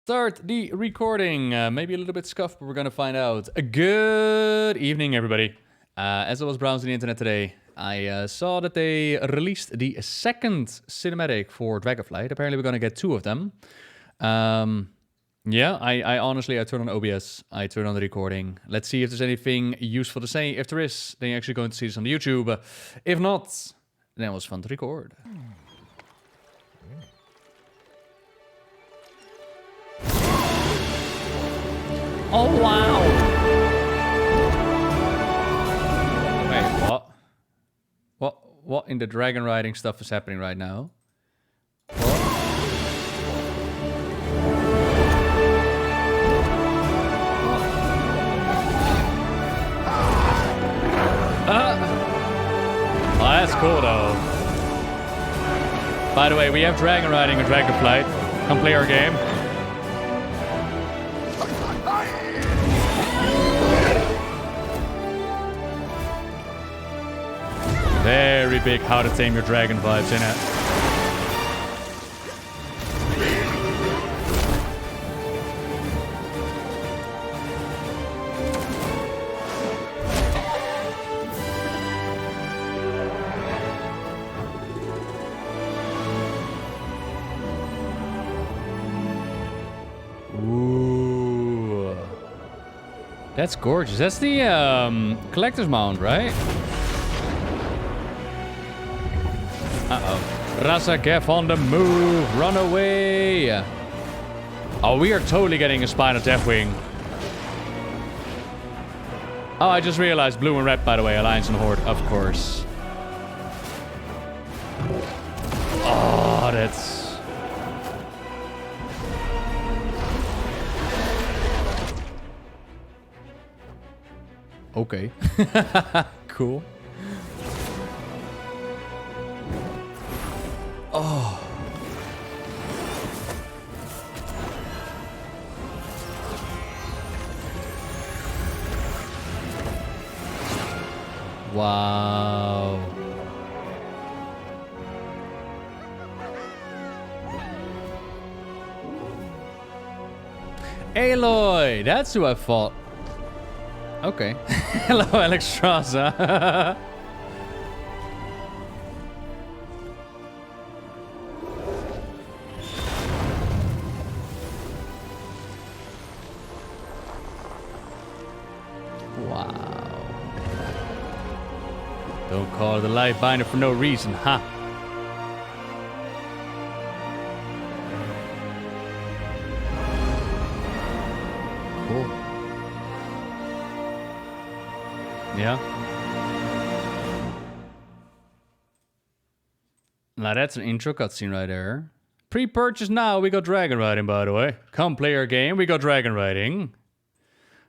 start the recording. Maybe a little bit scuffed, but we're gonna find out. Good evening, everybody. As I was browsing the internet today, I saw that they released the second cinematic for Dragonflight. Apparently, we're gonna get two of them. Yeah, I honestly, I turn on OBS, I turn on the recording. Let's see if there's anything useful to say. If there is, then you're actually going to see this on the YouTube. If not, then it was fun to record. Oh, wow! Wait, what? What in the dragon riding stuff is happening right now? What? Oh, that's cool, though. By the way, we have dragon riding and Dragonflight. Come play our game. Very big How to Tame Your Dragon vibes in it. Ooh. That's gorgeous. That's the collector's mount, right? Uh-oh. Razagef on the move. Run away. Oh, we are totally getting a Spinal Deathwing. Oh, I just realized blue and red, by the way. Alliance and Horde, of course. Oh, that's... Okay. Cool. Oh. Wow. Aloy, that's who I fought. Okay. Hello, Alexstrasza. Don't call the light binder for no reason, huh? Cool. Yeah. Now that's an intro cutscene right there. Pre-purchase now, we got dragon riding, by the way. Come play our game, we got dragon riding.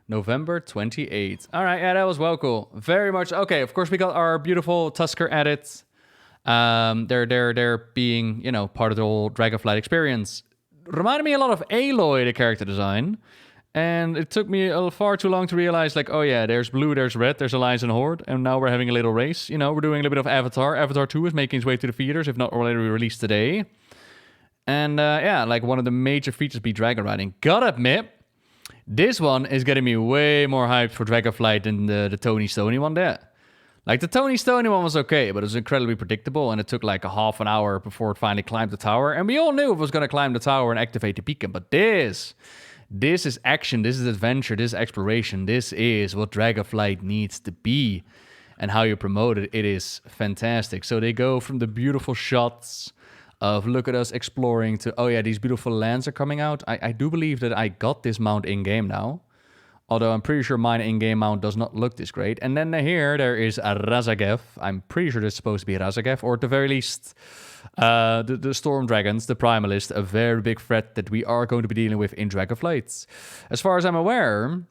November 28th. All right, yeah, that was well cool. Very much. Okay, of course, we got our beautiful Tusker edits. They're being, you know, part of the whole Dragonflight experience. Reminded me a lot of Aloy, the character design. And it took me far too long to realize, like, oh yeah, there's blue, there's red, there's Alliance and Horde. And now we're having a little race. You know, we're doing a little bit of Avatar. Avatar 2 is making its way to the theaters, if not already released today. And yeah, like one of the major features be dragon riding. Gotta admit, this one is getting me way more hyped for Dragonflight than the Tony Stoney one there. Like, the Tony Stoney one was okay, but it was incredibly predictable, and it took like a half an hour before it finally climbed the tower. And we all knew it was going to climb the tower and activate the beacon. But this is action, this is adventure, this is exploration. This is what Dragonflight needs to be. And how you promote it, it is fantastic. So they go from the beautiful shots of look at us exploring to, oh yeah, these beautiful lands are coming out. I do believe that I got this mount in-game now. Although I'm pretty sure mine in-game mount does not look this great. And then here, there is a Razagef. I'm pretty sure this is supposed to be a Razagef. Or at the very least, the Storm Dragons, the Primalist, a very big threat that we are going to be dealing with in Dragonflight. As far as I'm aware,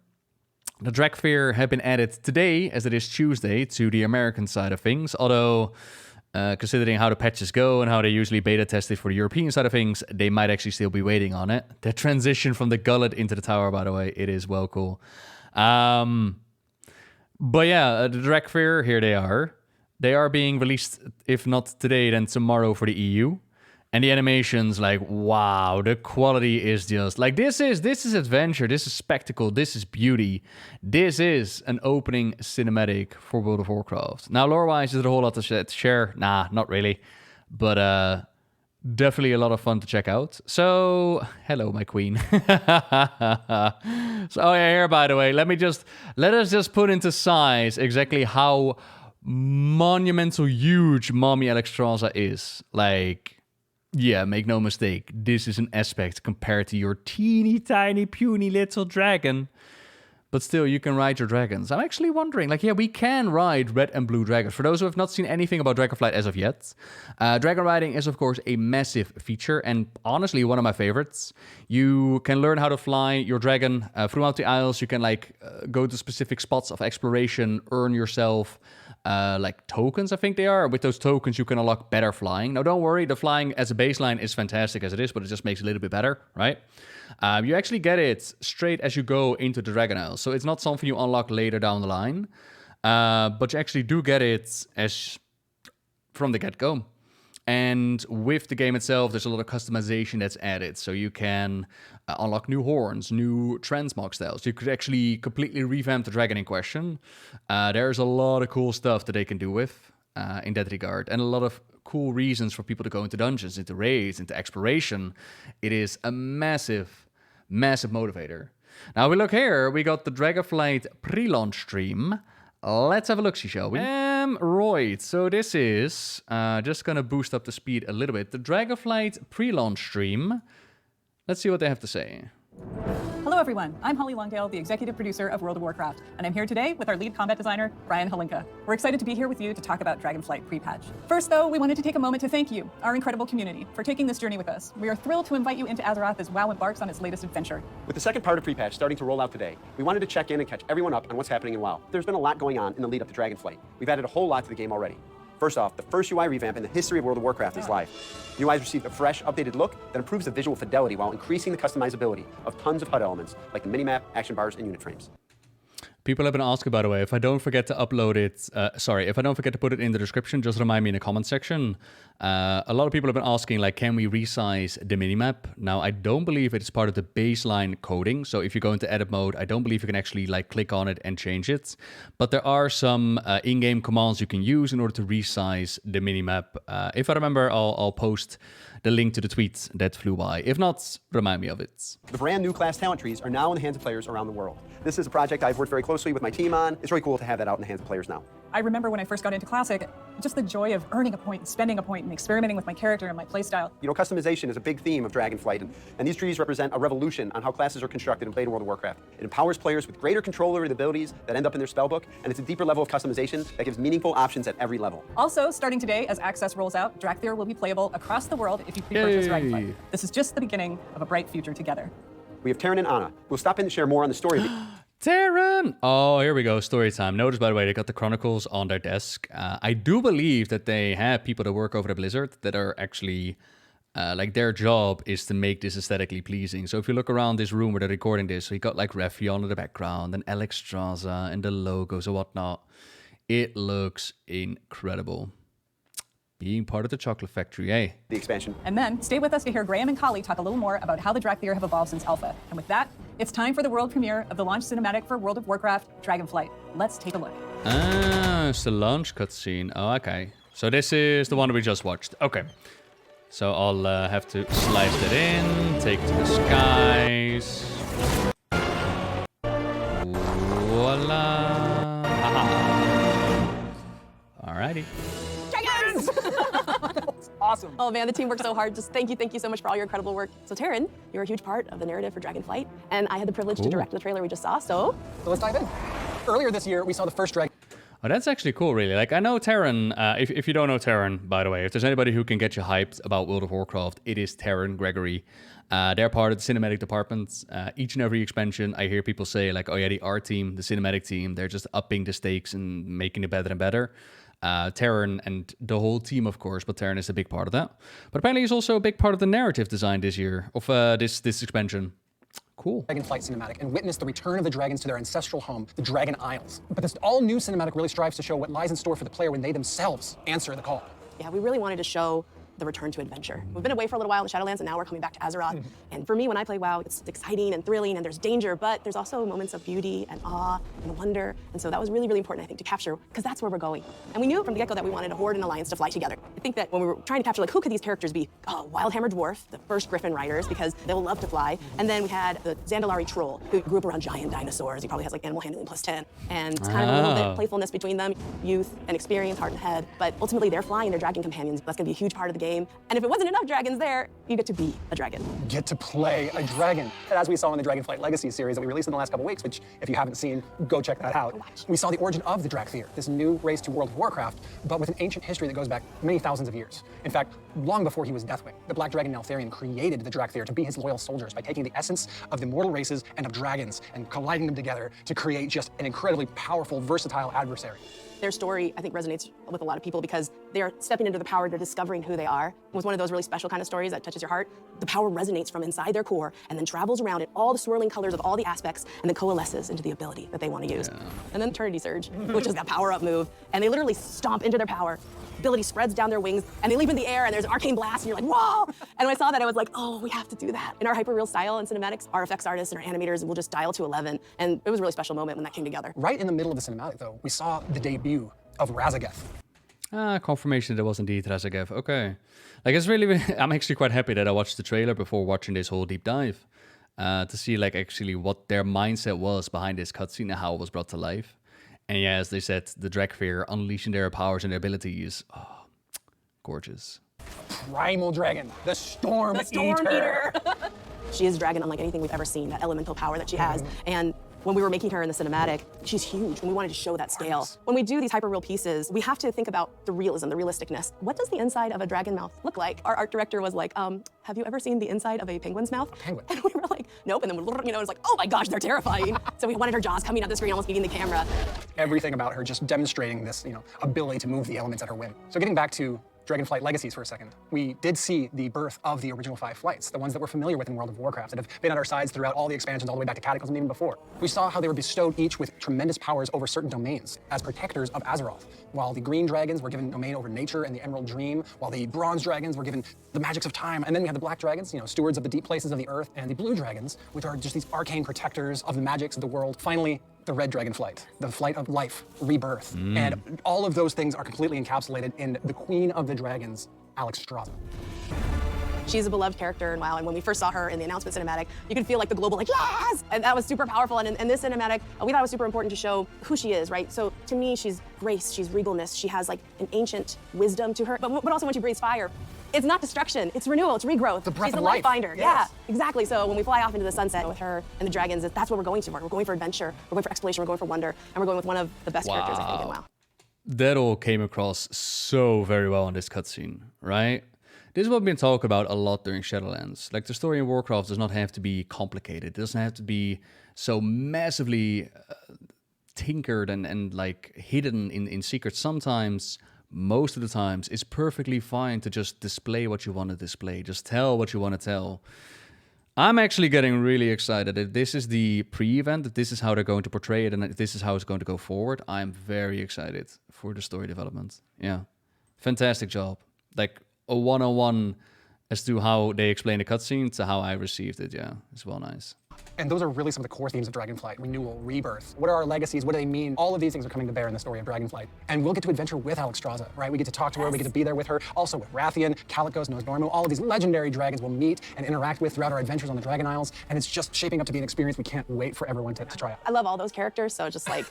the Dracthyr have been added today, as it is Tuesday, to the American side of things. Although... considering how the patches go and how they usually beta test it for the European side of things, they might actually still be waiting on it. The transition from the gullet into the tower, by the way, it is well cool. But yeah, the Dracthyr, here they are. They are being released, if not today, then tomorrow for the EU. And the animations, like, wow, the quality is just like this is adventure, this is spectacle, this is beauty. This is an opening cinematic for World of Warcraft. Now, lore-wise, is it a whole lot to share? Nah, not really. But definitely a lot of fun to check out. So, hello, my queen. So, oh yeah, here, by the way, let us just put into size exactly how monumental huge Mommy Alexstrasza is. Like, yeah, make no mistake, this is an aspect compared to your teeny tiny puny little dragon. But still, you can ride your dragons. I'm actually wondering, like, yeah, we can ride red and blue dragons. For those who have not seen anything about Dragonflight as of yet, dragon riding is, of course, a massive feature and honestly one of my favorites. You can learn how to fly your dragon throughout the Isles. You can, like, go to specific spots of exploration, earn yourself like tokens, I think they are. With those tokens, you can unlock better flying. Now, don't worry, the flying as a baseline is fantastic as it is, but it just makes it a little bit better, right? You actually get it straight as you go into the Dragon Isle, so it's not something you unlock later down the line, but you actually do get it as from the get-go. And with the game itself, there's a lot of customization that's added, so you can unlock new horns, new transmog styles. You could actually completely revamp the dragon in question. There's a lot of cool stuff that they can do with in that regard, and a lot of cool reasons for people to go into dungeons, into raids, into exploration. It is a massive, massive motivator. Now we look here, we got the Dragonflight pre-launch stream. Let's have a look-see, shall we? Right, so this is, just gonna boost up the speed a little bit, the Dragonflight pre-launch stream. Let's see what they have to say. Hello everyone, I'm Holly Longdale, the executive producer of World of Warcraft, and I'm here today with our lead combat designer, Brian Holinka. We're excited to be here with you to talk about Dragonflight pre-patch. First though, we wanted to take a moment to thank you, our incredible community, for taking this journey with us. We are thrilled to invite you into Azeroth as WoW embarks on its latest adventure. With the second part of pre-patch starting to roll out today, we wanted to check in and catch everyone up on what's happening in WoW. There's been a lot going on in the lead up to Dragonflight. We've added a whole lot to the game already. First off, the first UI revamp in the history of World of Warcraft is live. The UI's received a fresh, updated look that improves the visual fidelity while increasing the customizability of tons of HUD elements, like the minimap, action bars, and unit frames. People have been asking, by the way, if I don't forget to upload it, if I don't forget to put it in the description, just remind me in the comment section. A lot of people have been asking, like, can we resize the minimap? Now, I don't believe it's part of the baseline coding. So if you go into edit mode, I don't believe you can actually, like, click on it and change it. But there are some in-game commands you can use in order to resize the minimap. If I remember, I'll post the link to the tweet that flew by. If not, remind me of it. The brand new class talent trees are now in the hands of players around the world. This is a project I've worked very closely with my team on. It's really cool to have that out in the hands of players now. I remember when I first got into Classic, just the joy of earning a point, spending a point, and experimenting with my character and my playstyle. You know, customization is a big theme of Dragonflight, and these trees represent a revolution on how classes are constructed and played in World of Warcraft. It empowers players with greater control over the abilities that end up in their spellbook, and it's a deeper level of customization that gives meaningful options at every level. Also, starting today, as Access rolls out, Dracthyr will be playable across the world if you pre-purchase Dragonflight. This is just the beginning of a bright future together. We have Terran and Anna. We'll stop in to share more on the story. Terran! Oh, here we go, story time. Notice, by the way, they got the Chronicles on their desk. I do believe that they have people that work over at Blizzard that are actually, like, their job is to make this aesthetically pleasing. So if you look around this room where they're recording this, so you got, like, Revyon in the background, and Alexstrasza, and the logos and whatnot. It looks incredible. Being part of the chocolate factory, eh? The expansion. And then, stay with us to hear Graham and Kali talk a little more about how the Dracthyr have evolved since Alpha. And with that, it's time for the world premiere of the launch cinematic for World of Warcraft, Dragonflight. Let's take a look. Ah, it's the launch cutscene. Oh, okay. So this is the one we just watched. Okay. So I'll have to slice that in, take it to the skies. Voila. Alrighty. Awesome. Oh man, the team worked so hard. Just thank you so much for all your incredible work. So Terran, you're a huge part of the narrative for Dragonflight, and I had the privilege to direct the trailer we just saw, so let's dive in. Earlier this year, we saw the first Dragon. Oh, that's actually cool, really. Like, I know Terran, if you don't know Terran, by the way, if there's anybody who can get you hyped about World of Warcraft, it is Terran Gregory. They're part of the cinematic department. Each and every expansion, I hear people say, like, oh yeah, the art team, the cinematic team, they're just upping the stakes and making it better and better. Terran and the whole team, of course, but Terran is a big part of that. But apparently he's also a big part of the narrative design this year, of this expansion. Cool. Dragonflight cinematic and witness the return of the dragons to their ancestral home, the Dragon Isles. But this all-new cinematic really strives to show what lies in store for the player when they themselves answer the call. yeah, we really wanted to show the return to adventure. We've been away for a little while in the Shadowlands, and now we're coming back to Azeroth. And for me, when I play WoW, it's exciting and thrilling, and there's danger, but there's also moments of beauty and awe and wonder. And so that was really, really important, I think, to capture, because that's where we're going. And we knew from the get-go that we wanted a Horde and Alliance to fly together. I think that when we were trying to capture, like, who could these characters be? Wildhammer Dwarf, the first Griffin riders, because they will love to fly. And then we had the Zandalari Troll, who grew up around giant dinosaurs. He probably has, like, animal handling +10. And it's kind of a little bit playfulness between them, youth and experience, heart and head. But ultimately, they're flying their dragon companions. That's going to be a huge part of the game. And if it wasn't enough dragons there, you get to be a dragon. Get to play a dragon. And as we saw in the Dragonflight Legacy series that we released in the last couple weeks, which if you haven't seen, go check that out. We saw the origin of the Dracthyr, this new race to World of Warcraft, but with an ancient history that goes back many thousands of years. In fact, long before he was Deathwing, the Black Dragon Neltharion created the Dracthyr to be his loyal soldiers by taking the essence of the mortal races and of dragons and colliding them together to create just an incredibly powerful, versatile adversary. Their story, I think, resonates with a lot of people because they're stepping into the power, they're discovering who they are. It was one of those really special kind of stories that touches your heart. The power resonates from inside their core and then travels around in all the swirling colors of all the aspects and then coalesces into the ability that they want to use. And then Eternity Surge, which is that power-up move, and they literally stomp into their power. Ability spreads down their wings, and they leap in the air, and there's an arcane blast, and you're like, whoa! And when I saw that, I was like, oh, we have to do that. In our hyper-real style and cinematics, our effects artists and our animators will just dial to 11, and it was a really special moment when that came together. Right in the middle of the cinematic, though, we saw the debut of Razageth. Confirmation that was indeed Razageth. Okay. Like, it's really, I'm actually quite happy that I watched the trailer before watching this whole deep dive to see, like, actually what their mindset was behind this cutscene and how it was brought to life. And yeah, as they said, the Dracthyr unleashing their powers and their abilities. Oh, gorgeous. Primal dragon, the Storm Eater. She is a dragon unlike anything we've ever seen, that elemental power that she has. And when we were making her in the cinematic, she's huge, and we wanted to show that scale. When we do these hyper-real pieces, we have to think about the realism, the realisticness. What does the inside of a dragon mouth look like? Our art director was like, have you ever seen the inside of a penguin's mouth? Penguin. And we were like, nope, and then it was like, oh my gosh, they're terrifying. So we wanted her jaws coming out the screen, almost eating the camera. Everything about her just demonstrating this, ability to move the elements at her whim. So getting back to Dragonflight Legacies for a second, we did see the birth of the original 5 flights, the ones that we're familiar with in World of Warcraft, that have been at our sides throughout all the expansions, all the way back to Cataclysm and even before. We saw how they were bestowed each with tremendous powers over certain domains as protectors of Azeroth. While the green dragons were given domain over nature and the Emerald Dream, while the bronze dragons were given the magics of time, and then we had the black dragons, stewards of the deep places of the earth, and the blue dragons, which are just these arcane protectors of the magics of the world. Finally, the red Dragonflight, the flight of life, rebirth. And all of those things are completely encapsulated in the Queen of the Dragons, Alexstrasza. She's a beloved character in WoW, and when we first saw her in the announcement cinematic, you could feel like the global, like, yes! And that was super powerful, and in this cinematic, we thought it was super important to show who she is, right? So to me, she's grace, she's regalness, she has like an ancient wisdom to her, but also when she breathes fire, it's not destruction, it's renewal, it's regrowth. The breath She's of the life. light finder, Yes. yeah, exactly. So when we fly off into the sunset with her and the dragons, that's what we're going to. We're going for adventure, we're going for exploration, we're going for wonder, and we're going with one of the best characters, I think, in WoW. That all came across so very well in this cutscene, right? This is what we've been talking about a lot during Shadowlands. Like, the story in Warcraft does not have to be complicated. It doesn't have to be so massively tinkered and like hidden in secret. Sometimes, most of the times, it's perfectly fine to just display what you want to display. Just tell what you want to tell. I'm actually getting really excited. If this is the pre-event, if this is how they're going to portray it, and if this is how it's going to go forward, I'm very excited for the story development. Yeah. Fantastic job. Like, a one-on-one as to how they explain the cutscene to how I received it. Yeah, it's well nice. And those are really some of the core themes of Dragonflight: renewal, rebirth. What are our legacies? What do they mean? All of these things are coming to bear in the story of Dragonflight. And we'll get to adventure with Alexstrasza, right? We get to talk to her, we get to be there with her. Also with Rathian, Kalikos, Nosnormu, all of these legendary dragons we'll meet and interact with throughout our adventures on the Dragon Isles. And it's just shaping up to be an experience we can't wait for everyone to try out. I love all those characters, so just like,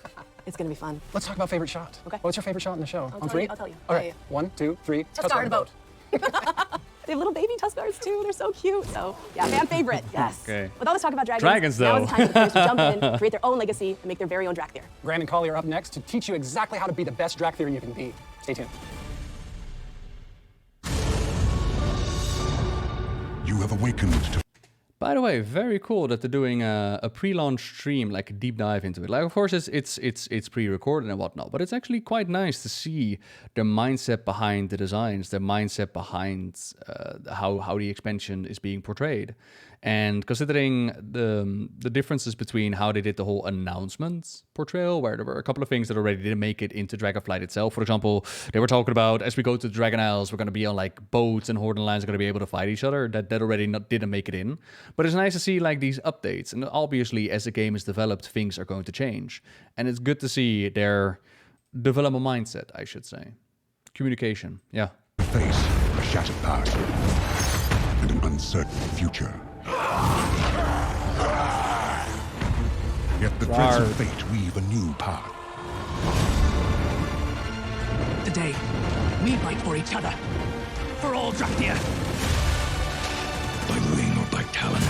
it's gonna be fun. Let's talk about favorite shot. Okay. What's your favorite shot in the show? I'll On tell 3? you, I'll tell you. All Yeah, right, yeah. 1, 2, 3. Tuskar in a boat. They have little baby Tuskars too. They're so cute. So yeah, fan favorite. Yes. Okay. With all this talk about dragons, Dragons, now though. is the time for the players to jump in, create their own legacy, and make their very own Dracthyr. Graham and Collie are up next to teach you exactly how to be the best Dracthyr you can be. Stay tuned. You have awakened to By the way, very cool that they're doing a pre-launch stream, like a deep dive into it. Like, of course, it's pre-recorded and whatnot, but it's actually quite nice to see their mindset behind the designs, their mindset behind how the expansion is being portrayed. And considering the differences between how they did the whole announcement portrayal, where there were a couple of things that already didn't make it into Dragonflight itself. For example, they were talking about, as we go to the Dragon Isles, we're going to be on like boats and Horde Lines are going to be able to fight each other. That already didn't make it in. But it's nice to see like these updates. And obviously, as the game is developed, things are going to change. And it's good to see their development mindset, I should say. Communication, yeah. Face a shattered past and an uncertain future. Yet the threads of fate weave a new path. Today, we fight for each other. For all Dracthyr. By wing or by talon,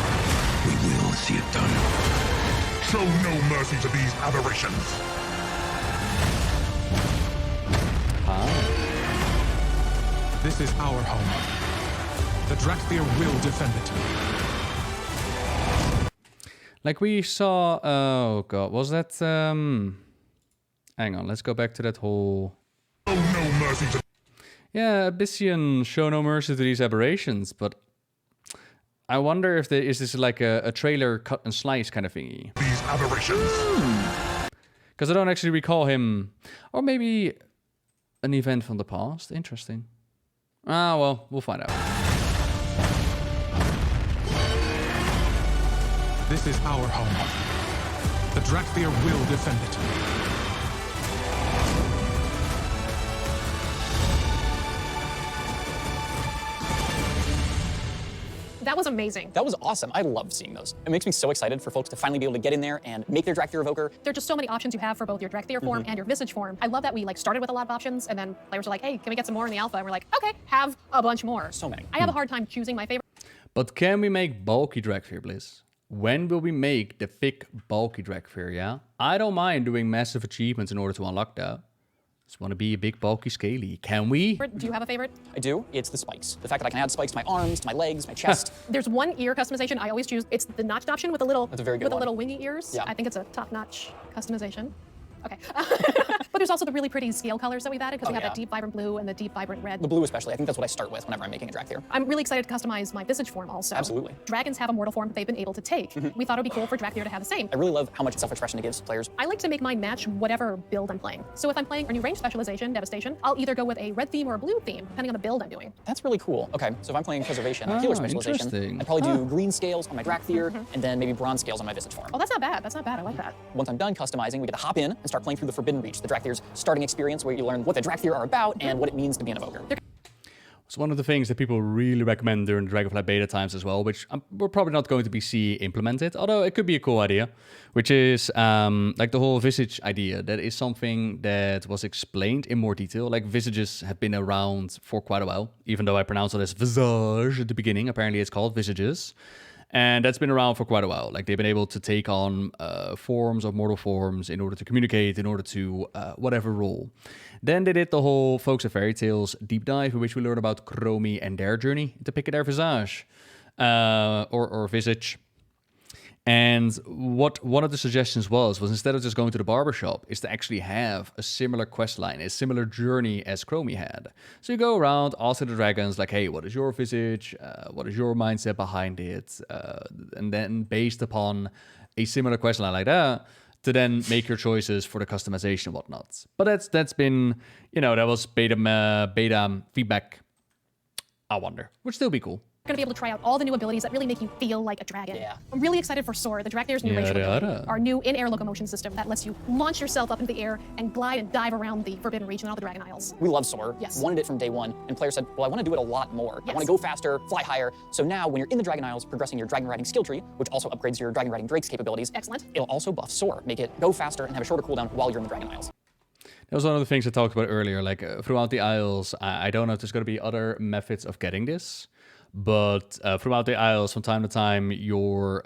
we will see it done. Show no mercy to these aberrations. This is our home. The Dracthyr will defend it. Like we saw, oh god, was that, hang on, let's go back to that whole... Show no mercy to... Yeah, Abyssian show no mercy to these aberrations, but I wonder if there is this like a trailer cut and slice kind of thingy. These aberrations. Because I don't actually recall him, or maybe an event from the past. Interesting. Ah, well, we'll find out. This is our home. The Dracthyr will defend it. That was amazing. That was awesome. I love seeing those. It makes me so excited for folks to finally be able to get in there and make their Dracthyr Evoker. There are just so many options you have for both your Dracthyr form and your Visage form. I love that we like started with a lot of options, and then players were like, hey, can we get some more in the alpha? And we're like, okay, have a bunch more. So many. I have a hard time choosing my favorite. But can we make bulky Dracthyr, please? When will we make the thick, bulky Dracthyr, yeah? I don't mind doing massive achievements in order to unlock that. Just want to be a big, bulky, scaly. Can we? Do you have a favorite? I do. It's the spikes. The fact that I can add spikes to my arms, to my legs, my chest. There's one ear customization I always choose. It's the notched option with the little, That's a very good with the one. little wingy ears. Yeah. I think it's a top-notch customization. Okay. But there's also the really pretty scale colors that we've added because we have yeah. that deep vibrant blue and the deep vibrant red. The blue especially. I think that's what I start with whenever I'm making a Dracthyr. I'm really excited to customize my Visage form also. Absolutely. Dragons have a mortal form that they've been able to take. We thought it would be cool for Dracthyr to have the same. I really love how much self-expression it gives players. I like to make mine match whatever build I'm playing. So if I'm playing a new range specialization, Devastation, I'll either go with a red theme or a blue theme, depending on the build I'm doing. That's really cool. Okay, so if I'm playing Preservation, or Healer specialization, interesting. I'd probably do green scales on my Dracthyr, and then maybe bronze scales on my Visage form. Oh, that's not bad. That's not bad. I like that. Once I'm done customizing, we get to hop in and start playing through the Forbidden Reach, the Dracthyr's starting experience, where you learn what the Dracthyr are about and what it means to be an Evoker. It's one of the things that people really recommend during the Dragonflight beta times as well, which we're probably not going to see implemented, although it could be a cool idea, which is like the whole visage idea. That is something that was explained in more detail. Like visages have been around for quite a while, even though I pronounced it as visage at the beginning. Apparently it's called visages. And that's been around for quite a while. Like they've been able to take on forms of mortal forms in order to communicate, in order to whatever role. Then they did the whole Folks of Fairy Tales deep dive, in which we learn about Chromie and their journey to pick their visage or visage. And what one of the suggestions was instead of just going to the barbershop, is to actually have a similar quest line, a similar journey as Chromie had. So you go around, ask the dragons, like, hey, what is your visage? What is your mindset behind it? And then based upon a similar quest line like that, to then make your choices for the customization and whatnot. But that's been, that was beta feedback, I wonder. Would still be cool. Going to be able to try out all the new abilities that really make you feel like a dragon. Yeah. I'm really excited for Soar, the Dracthyr's new racial ability, our new in-air locomotion system that lets you launch yourself up into the air and glide and dive around the Forbidden Reach and all the Dragon Isles. We love Soar. Yes. Wanted it from day one, and players said, well, I want to do it a lot more. Yes. I want to go faster, fly higher. So now, when you're in the Dragon Isles, progressing your Dragon Riding skill tree, which also upgrades your Dragon Riding Drake's capabilities. Excellent. It'll also buff Soar, make it go faster and have a shorter cooldown while you're in the Dragon Isles. That was one of the things I talked about earlier. Like throughout the Isles, I don't know if there's going to be other methods of getting this. But throughout the Isles, from time to time, your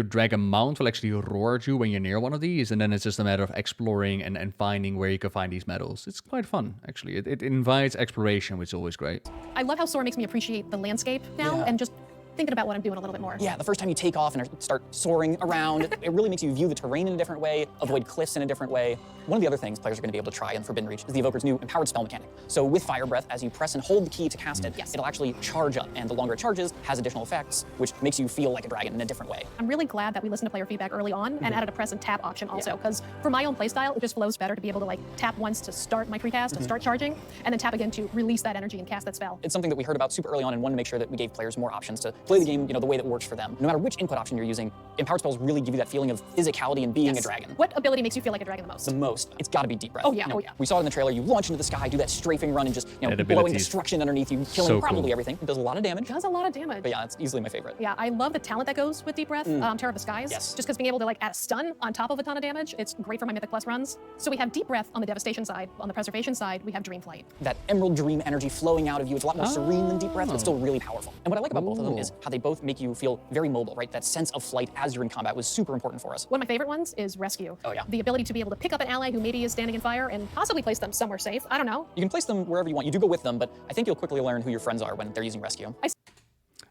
dragon mount will actually roar at you when you're near one of these, and then it's just a matter of exploring and finding where you can find these medals. It's quite fun, actually. It invites exploration, which is always great. I love how Soar makes me appreciate the landscape now and just thinking about what I'm doing a little bit more. Yeah, the first time you take off and start soaring around, it really makes you view the terrain in a different way, avoid cliffs in a different way. One of the other things players are going to be able to try in Forbidden Reach is the Evoker's new empowered spell mechanic. So with Fire Breath, as you press and hold the key to cast it, it'll actually charge up, and the longer it charges has additional effects, which makes you feel like a dragon in a different way. I'm really glad that we listened to player feedback early on and added a press and tap option also, because for my own playstyle, it just flows better to be able to like tap once to start my precast and start charging, and then tap again to release that energy and cast that spell. It's something that we heard about super early on and wanted to make sure that we gave players more options to play the game, the way that works for them. No matter which input option you're using, empowered spells really give you that feeling of physicality and being a dragon. What ability makes you feel like a dragon the most? The most. It's got to be Deep Breath. Oh yeah, oh yeah. We saw it in the trailer. You launch into the sky, do that strafing run, and just blowing destruction underneath you, killing probably everything. It does a lot of damage. It does a lot of damage. But yeah, it's easily my favorite. Yeah, I love the talent that goes with Deep Breath, Terror of the Skies. Yes. Just because being able to like add a stun on top of a ton of damage, it's great for my Mythic Plus runs. So we have Deep Breath on the Devastation side. On the Preservation side, we have Dreamflight. That Emerald Dream energy flowing out of you, it's a lot more serene than Deep Breath, but still really powerful. And what I like about both of them is how they both make you feel very mobile, right? That sense of flight as you're in combat was super important for us. One of my favorite ones is Rescue. Oh yeah. The ability to be able to pick up an ally who maybe is standing in fire and possibly place them somewhere safe. I don't know. You can place them wherever you want. You do go with them, but I think you'll quickly learn who your friends are when they're using Rescue.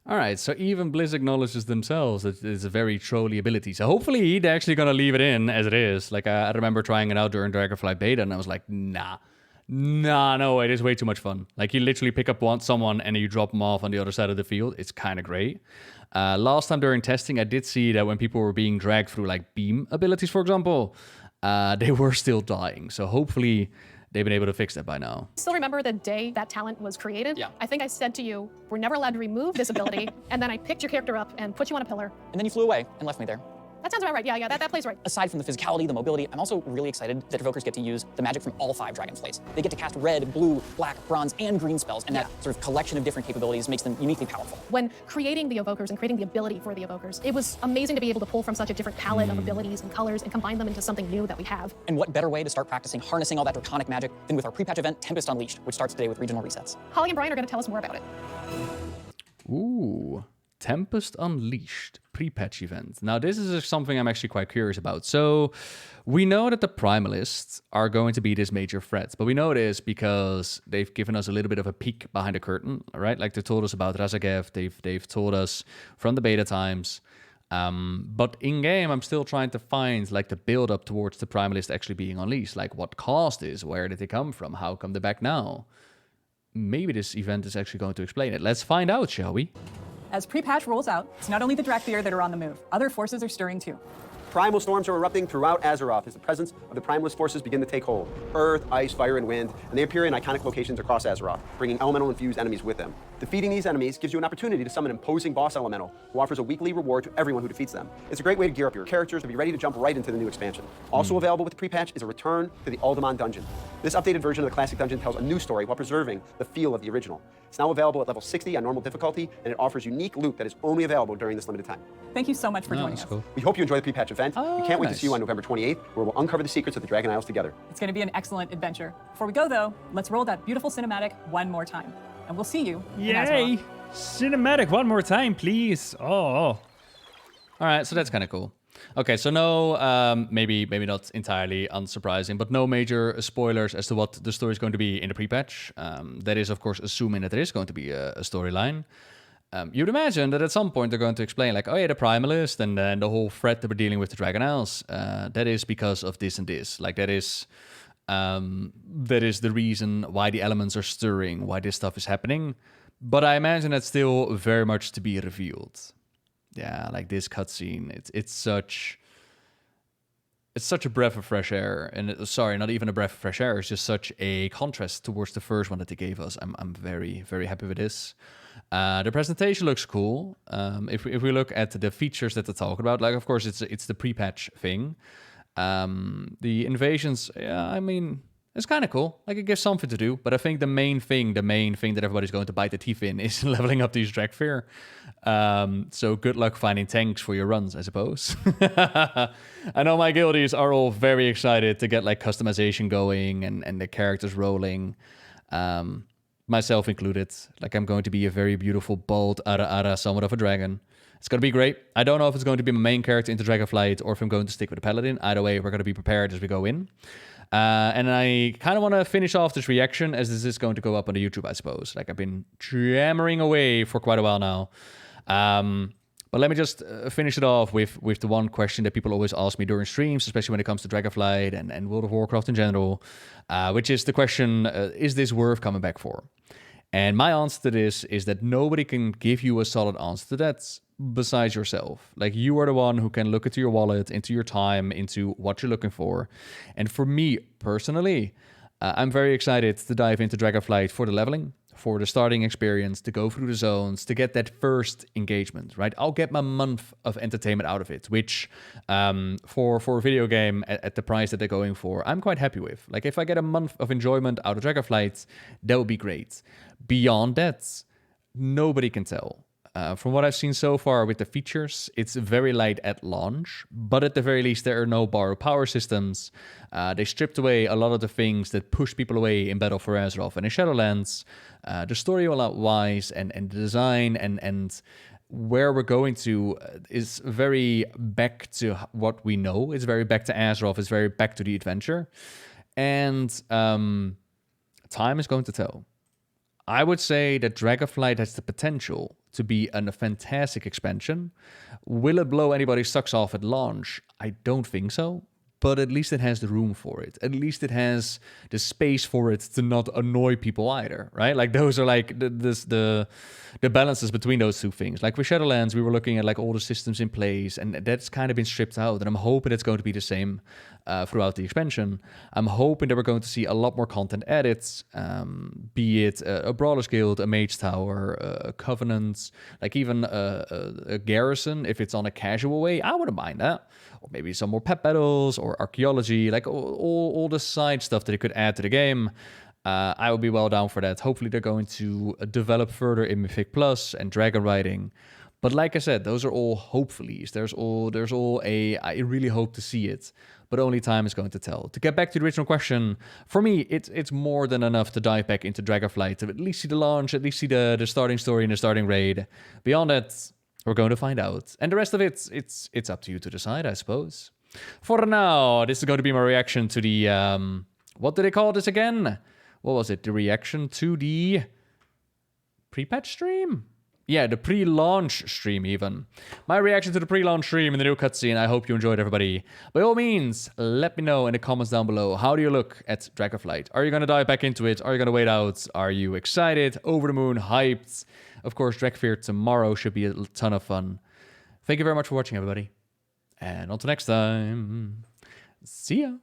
All right, so even Blizz acknowledges themselves that it's a very trolly ability. So hopefully they're actually going to leave it in as it is. Like, I remember trying it out during Dragonflight beta, and I was like, no, it is way too much fun. Like, you literally pick up someone and you drop them off on the other side of the field. It's kind of great. Last time during testing, I did see that when people were being dragged through, like, beam abilities, for example, they were still dying. So hopefully they've been able to fix that by now. Still remember the day that talent was created? Yeah. I think I said to you, we're never allowed to remove this ability, and then I picked your character up and put you on a pillar. And then you flew away and left me there. That sounds about right. Yeah, that plays right. Aside from the physicality, the mobility, I'm also really excited that Evokers get to use the magic from all 5 Dragonflights. They get to cast red, blue, black, bronze, and green spells, and that sort of collection of different capabilities makes them uniquely powerful. When creating the Evokers and creating the ability for the Evokers, it was amazing to be able to pull from such a different palette of abilities and colors and combine them into something new that we have. And what better way to start practicing harnessing all that draconic magic than with our pre-patch event, Tempest Unleashed, which starts today with regional resets. Holly and Brian are going to tell us more about it. Ooh. Tempest Unleashed pre-patch event. Now, this is something I'm actually quite curious about. So, we know that the Primalists are going to be this major threat, but we know this because they've given us a little bit of a peek behind the curtain, right? Like, they told us about Razagev, they've told us from the beta times, but in-game, I'm still trying to find, like, the build-up towards the Primalist actually being unleashed. Like, what caused this? Where did they come from? How come they're back now? Maybe this event is actually going to explain it. Let's find out, shall we? As pre-patch rolls out, it's not only the Dracthyr that are on the move. Other forces are stirring too. Primal storms are erupting throughout Azeroth as the presence of the Primalist forces begin to take hold. Earth, ice, fire, and wind, and they appear in iconic locations across Azeroth, bringing elemental-infused enemies with them. Defeating these enemies gives you an opportunity to summon an imposing boss elemental who offers a weekly reward to everyone who defeats them. It's a great way to gear up your characters to be ready to jump right into the new expansion. Also available with the pre-patch is a return to the Alderaan dungeon. This updated version of the classic dungeon tells a new story while preserving the feel of the original. It's now available at level 60 on normal difficulty, and it offers unique loot that is only available during this limited time. Thank you so much for joining us. Cool. We hope you enjoy the pre-patch event. We can't wait to see you on November 28th, where we'll uncover the secrets of the Dragon Isles together. It's going to be an excellent adventure. Before we go, though, let's roll that beautiful cinematic one more time. And we'll see you in Azeroth. Cinematic one more time, please. Oh. All right, so that's kind of cool. Okay, so no, maybe not entirely unsurprising, but no major spoilers as to what the story is going to be in the pre-patch. That is, of course, assuming that there is going to be a storyline. You'd imagine that at some point they're going to explain, like, oh yeah, the Primalist and then the whole threat that we're dealing with the Dragon Isles, that is because of this and this. Like, that is the reason why the elements are stirring, why this stuff is happening. But I imagine that's still very much to be revealed. Yeah, like this cutscene, it's such a breath of fresh air, and sorry, not even a breath of fresh air. It's just such a contrast towards the first one that they gave us. I'm very, very happy with this. The presentation looks cool. If we look at the features that they're talking about, like, of course it's the pre-patch thing. The invasions, yeah, I mean, it's kind of cool. Like, it gives something to do. But I think the main thing that everybody's going to bite the teeth in is leveling up these Dracthyr. So good luck finding tanks for your runs, I suppose. I know my guildies are all very excited to get, like, customization going and the characters rolling. Myself included. Like, I'm going to be a very beautiful, bold, somewhat of a dragon. It's going to be great. I don't know if it's going to be my main character into Dragonflight or if I'm going to stick with the Paladin. Either way, we're going to be prepared as we go in. And I kind of want to finish off this reaction as this is going to go up on the YouTube, I suppose. Like, I've been jammering away for quite a while now. But let me just finish it off with the one question that people always ask me during streams, especially when it comes to Dragonflight and World of Warcraft in general, which is the question, is this worth coming back for? And my answer to this is that nobody can give you a solid answer to that besides yourself. Like, you are the one who can look into your wallet, into your time, into what you're looking for. And for me personally, I'm very excited to dive into Dragonflight for the leveling, for the starting experience, to go through the zones, to get that first engagement, right? I'll get my month of entertainment out of it, which for a video game at the price that they're going for, I'm quite happy with. Like, if I get a month of enjoyment out of Dragonflight, that would be great. Beyond that, nobody can tell. From what I've seen so far with the features, it's very light at launch, but at the very least, there are no borrowed power systems. They stripped away a lot of the things that push people away in Battle for Azeroth and in Shadowlands. The story-wise and the design and where we're going to is very back to what we know. It's very back to Azeroth. It's very back to the adventure. And time is going to tell. I would say that Dragonflight has the potential to be a fantastic expansion. Will it blow anybody's socks off at launch? I don't think so. But at least it has the room for it. At least it has the space for it to not annoy people either, right? Like, those are like the balances between those two things. Like with Shadowlands, we were looking at like all the systems in place, and that's kind of been stripped out. And I'm hoping it's going to be the same throughout the expansion. I'm hoping that we're going to see a lot more content added, be it a Brawler's Guild, a Mage Tower, a Covenant, like even a Garrison, if it's on a casual way. I wouldn't mind that. Or maybe some more pet battles or archaeology, like all the side stuff that it could add to the game. I would be well down for that. Hopefully they're going to develop further in Mythic Plus and Dragon Riding. But like I said, those are all hopefullys. There's all I really hope to see it, but only time is going to tell. To get back to the original question, for me, it's more than enough to dive back into Dragonflight, to at least see the launch, at least see the starting story and the starting raid. Beyond that, we're going to find out. And the rest of it, it's up to you to decide, I suppose. For now, this is going to be my reaction to the... what do they call this again? What was it? The reaction to the pre-patch stream? Yeah, the pre-launch stream even. My reaction to the pre-launch stream in the new cutscene. I hope you enjoyed, everybody. By all means, let me know in the comments down below. How do you look at Dragonflight? Are you going to dive back into it? Are you going to wait out? Are you excited? Over the moon? Hyped? Of course, Dracthyr tomorrow should be a ton of fun. Thank you very much for watching, everybody. And until next time, see ya.